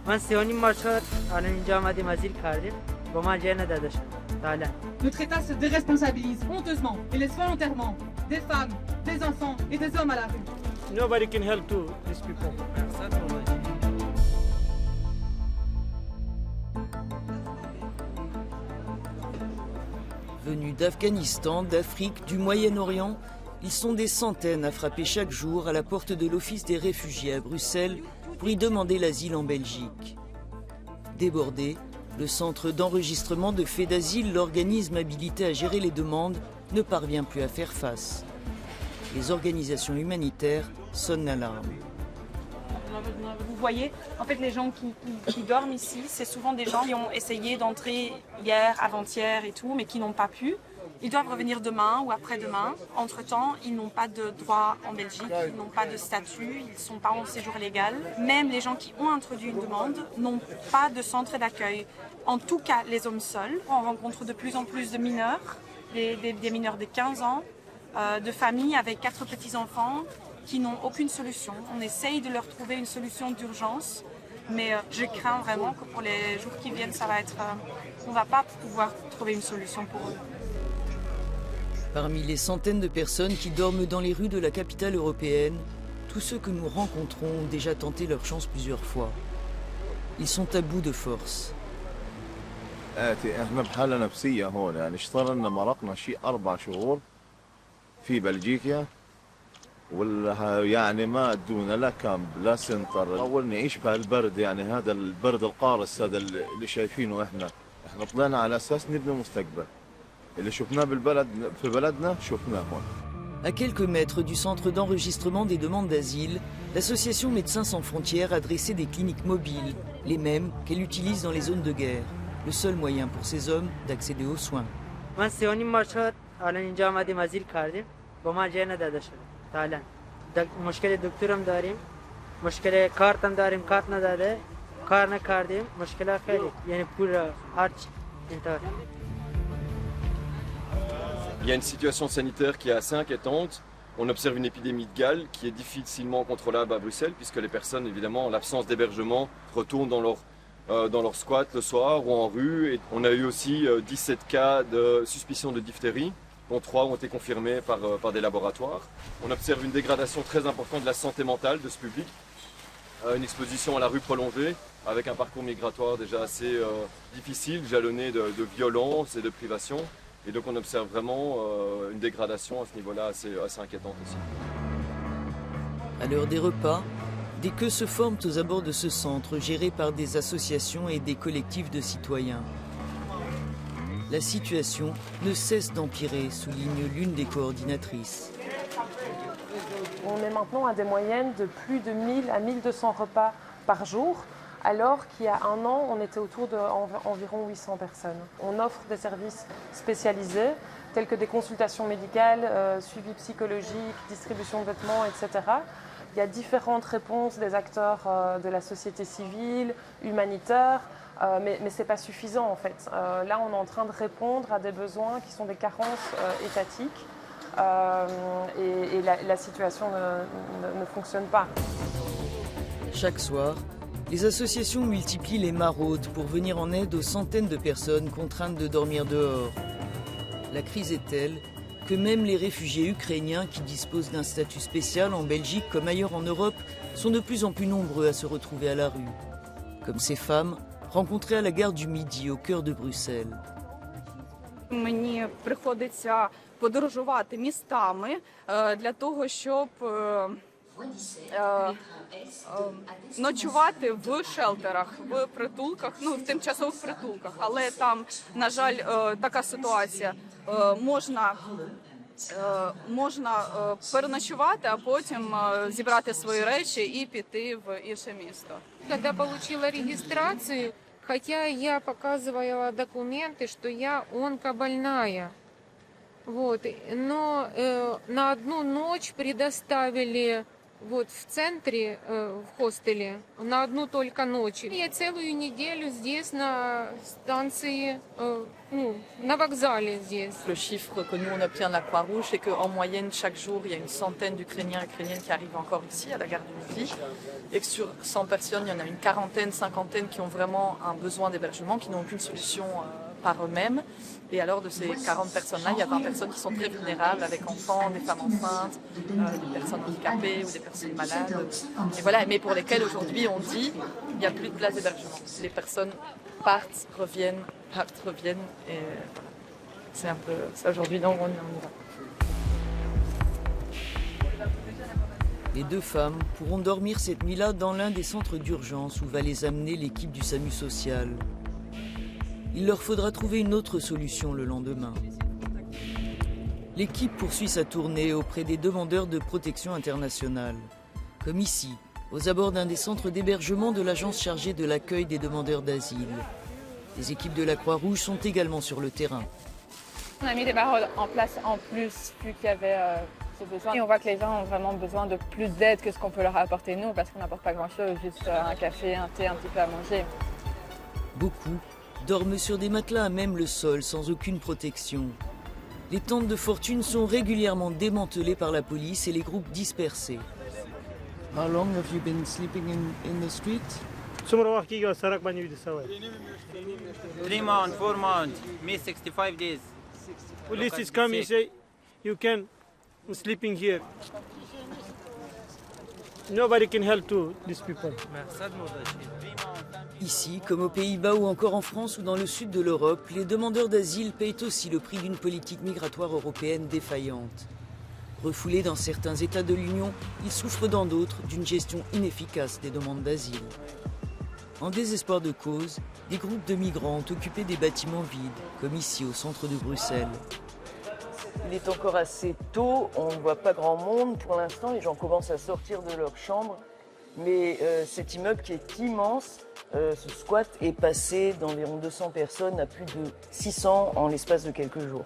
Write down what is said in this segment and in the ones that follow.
من 3.5 ماه شد الان اینجا آمدیم ازیل کردیم با ما جای نداده شد فعلا. Notre État se déresponsabilise honteusement et laisse volontairement des femmes, des enfants et des hommes à la rue. Nobody can help to these people. Venus d'Afghanistan, d'Afrique, du Moyen-Orient, ils sont des centaines à frapper chaque jour à la porte de l'Office des réfugiés à Bruxelles pour y demander l'asile en Belgique. Débordé, le centre d'enregistrement de faits d'asile, l'organisme habilité à gérer les demandes, ne parvient plus à faire face. Les organisations humanitaires sonnent l'alarme. Vous voyez, en fait, les gens qui dorment ici, c'est souvent des gens qui ont essayé d'entrer hier, avant-hier et tout, mais qui n'ont pas pu. Ils doivent revenir demain ou après-demain. Entre-temps, ils n'ont pas de droit en Belgique, ils n'ont pas de statut, ils ne sont pas en séjour légal. Même les gens qui ont introduit une demande n'ont pas de centre d'accueil. En tout cas, les hommes seuls. On rencontre de plus en plus de mineurs, des mineurs de 15 ans, de familles avec 4 petits-enfants qui n'ont aucune solution. On essaye de leur trouver une solution d'urgence, mais je crains vraiment que pour les jours qui viennent, ça va être, on ne va pas pouvoir trouver une solution pour eux. Parmi les centaines de personnes qui dorment dans les rues de la capitale européenne, tous ceux que nous rencontrons ont déjà tenté leur chance plusieurs fois. Ils sont à bout de force. احنا بحالة نفسية هون يعني اشتغلنا مرقنا شيء 4 شهور في بلجيكا ولا يعني ما ادونا لا كامب لا سنتر اول نعيش بهالبرد يعني هذا البرد القارس هذا اللي شايفينه احنا طلعنا على اساس نبني مستقبل اللي شفناه بالبلد في بلدنا شفناه هون. À quelques mètres du centre d'enregistrement des demandes d'asile, l'association Médecins sans frontières a dressé des cliniques mobiles, les mêmes qu'elle utilise dans les zones de guerre. Le seul moyen pour ces hommes d'accéder aux soins. من 3.5 ماه شد الان اینجا آمدیم ازیل کردیم با ما جای نداده شد فعلا. مشکل دکترم داریم، مشکل کارتم داریم، کارت نداده، کار نکردیم، مشکل خیلی یعنی پول هرچی اینطور. Il y a une situation sanitaire qui est assez inquiétante. On observe une épidémie de Gale qui est difficilement contrôlable à Bruxelles puisque les personnes, évidemment, en l'absence d'hébergement, retournent dans leur squat le soir ou en rue. Et on a eu aussi 17 cas de suspicion de diphtérie, dont 3 ont été confirmés par des laboratoires. On observe une dégradation très importante de la santé mentale de ce public, une exposition à la rue prolongée, avec un parcours migratoire déjà assez difficile, jalonné de violence et de privation. Et donc on observe vraiment une dégradation à ce niveau-là assez inquiétante aussi. À l'heure des repas, des queues se forment aux abords de ce centre géré par des associations et des collectifs de citoyens. La situation ne cesse d'empirer, souligne l'une des coordinatrices. On est maintenant à des moyennes de plus de 1000 à 1200 repas par jour, alors qu'il y a un an, on était autour d'environ 800 personnes. On offre des services spécialisés, tels que des consultations médicales, suivi psychologique, distribution de vêtements, etc. Il y a différentes réponses des acteurs de la société civile, humanitaire, mais ce n'est pas suffisant en fait. Là, on est en train de répondre à des besoins qui sont des carences étatiques et la situation ne fonctionne pas. Chaque soir, les associations multiplient les maraudes pour venir en aide aux centaines de personnes contraintes de dormir dehors. La crise est telle que même les réfugiés ukrainiens qui disposent d'un statut spécial en Belgique comme ailleurs en Europe sont de plus en plus nombreux à se retrouver à la rue. Comme ces femmes rencontrées à la gare du Midi au cœur de Bruxelles. Мені приходиться подорожувати містами для того, щоб ночувати в шелтерах, в притулках, ну, в тимчасових притулках. Але там, на жаль, така ситуація. Можна переночувати, а потім зібрати свої речі і піти в інше місто. Когда получила регистрацию, хотя я показывала документы, что я онкобольная, вот, но на одну ночь предоставили вот в центре, в хостеле, на одну только ночь. Я целую неделю здесь на станции, на вокзале здесь. Le chiffre que nous on obtient de la Croix-Rouge, c'est qu'en moyenne chaque jour il y a une centaine d'Ukrainiens et Ukrainiennes qui arrivent encore ici à la gare du Midi, et que sur 100 personnes, il y en a une quarantaine, cinquantaine qui ont vraiment un besoin d'hébergement, qui n'ont aucune solution par eux-mêmes. Et alors de ces 40 personnes-là, il y a 20 personnes qui sont très vulnérables, avec enfants, des femmes enceintes, des personnes handicapées ou des personnes malades. Et voilà, mais pour lesquelles aujourd'hui on dit il n'y a plus de place d'hébergement. Les personnes partent, reviennent, et c'est un peu ça aujourd'hui, donc on y va. Les deux femmes pourront dormir cette nuit-là dans l'un des centres d'urgence où va les amener l'équipe du SAMU social. Il leur faudra trouver une autre solution le lendemain. L'équipe poursuit sa tournée auprès des demandeurs de protection internationale, comme ici, aux abords d'un des centres d'hébergement de l'agence chargée de l'accueil des demandeurs d'asile. Les équipes de la Croix-Rouge sont également sur le terrain. On a mis des barreaux en place en plus, vu qu'il y avait ce besoin. Et on voit que les gens ont vraiment besoin de plus d'aide que ce qu'on peut leur apporter nous, parce qu'on n'apporte pas grand-chose, juste un café, un thé, un petit peu à manger. Beaucoup dorment sur des matelas à même le sol, sans aucune protection. Les tentes de fortune sont régulièrement démantelées par la police et les groupes dispersés. How long have you been sleeping in the street? 3 months, 4 months, me 65 days. Police is coming, say you can sleeping here. Nobody can help to these people. Ici, comme aux Pays-Bas ou encore en France ou dans le sud de l'Europe, les demandeurs d'asile payent aussi le prix d'une politique migratoire européenne défaillante. Refoulés dans certains États de l'Union, ils souffrent dans d'autres d'une gestion inefficace des demandes d'asile. En désespoir de cause, des groupes de migrants ont occupé des bâtiments vides, comme ici au centre de Bruxelles. Il est encore assez tôt, on ne voit pas grand monde pour l'instant, les gens commencent à sortir de leur chambre. Mais cet immeuble qui est immense, ce squat est passé d'environ 200 personnes à plus de 600 en l'espace de quelques jours.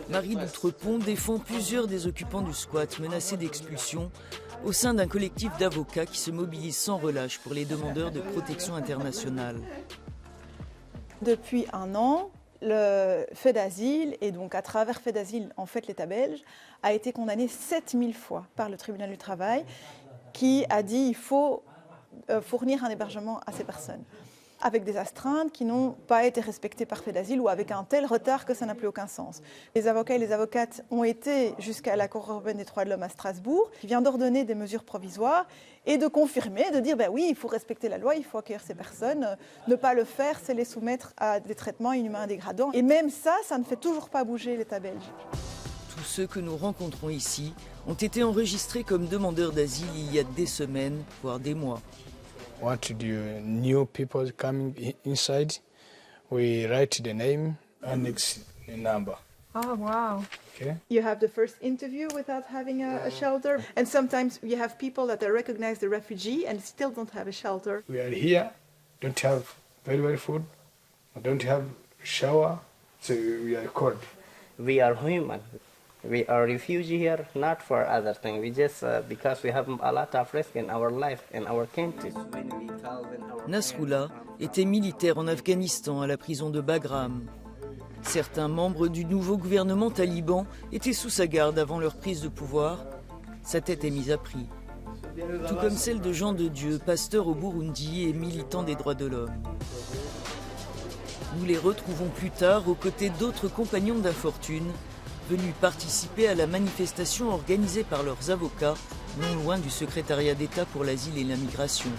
Marie d'Outrepont défend plusieurs des occupants du squat menacés d'expulsion au sein d'un collectif d'avocats qui se mobilise sans relâche pour les demandeurs de protection internationale. Depuis un an, le fait d'asile, et donc à travers fait d'asile, en fait l'État belge, a été condamné 7000 fois par le tribunal du travail qui a dit qu'il faut fournir un hébergement à ces personnes, avec des astreintes qui n'ont pas été respectées par fait d'asile ou avec un tel retard que ça n'a plus aucun sens. Les avocats et les avocates ont été jusqu'à la Cour européenne des droits de l'homme à Strasbourg, qui vient d'ordonner des mesures provisoires et de confirmer, de dire ben oui, il faut respecter la loi, il faut accueillir ces personnes, ne pas le faire, c'est les soumettre à des traitements inhumains et dégradants. Et même ça, ça ne fait toujours pas bouger l'État belge. Tous ceux que nous rencontrons ici ont été enregistrés comme demandeurs d'asile il y a des semaines, voire des mois. What to do? New people coming inside, we write the name and next the number. Oh, wow. Okay. You have the first interview without having a shelter. And sometimes you have people that are recognized the refugee and still don't have a shelter. We are here, don't have very food, don't have shower, so we are cold. We are human. We are refugees here, not for other things. We just because we have a lot of risk in our life, in our country. Nasrullah était militaire en Afghanistan à la prison de Bagram. Certains membres du nouveau gouvernement taliban étaient sous sa garde avant leur prise de pouvoir. Sa tête est mise à prix. Tout comme celle de Jean de Dieu, pasteur au Burundi et militant des droits de l'homme. Nous les retrouvons plus tard aux côtés d'autres compagnons d'infortune venus participer à la manifestation organisée par leurs avocats, non loin du secrétariat d'État pour l'asile et la migration.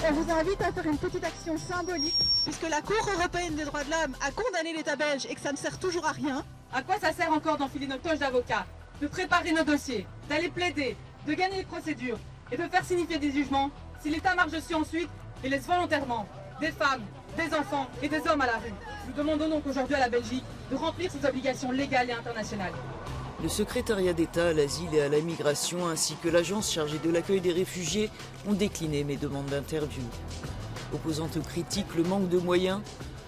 On vous invite à faire une petite action symbolique, puisque la Cour européenne des droits de l'homme a condamné l'État belge et que ça ne sert toujours à rien. À quoi ça sert encore d'enfiler notre toge d'avocat, de préparer nos dossiers, d'aller plaider, de gagner les procédures et de faire signifier des jugements si l'État marche dessus ensuite et laisse volontairement des femmes, des enfants et des hommes à la rue? Nous demandons donc aujourd'hui à la Belgique de remplir ses obligations légales et internationales. Le secrétariat d'État à l'asile et à la migration ainsi que l'agence chargée de l'accueil des réfugiés ont décliné mes demandes d'interview. Opposant aux critiques le manque de moyens,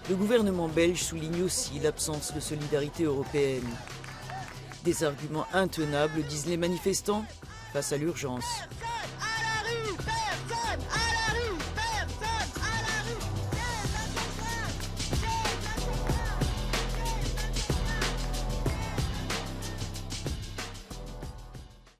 Le gouvernement belge souligne aussi l'absence de solidarité européenne. Des arguments intenables, disent les manifestants, face à l'urgence. Personne à la rue!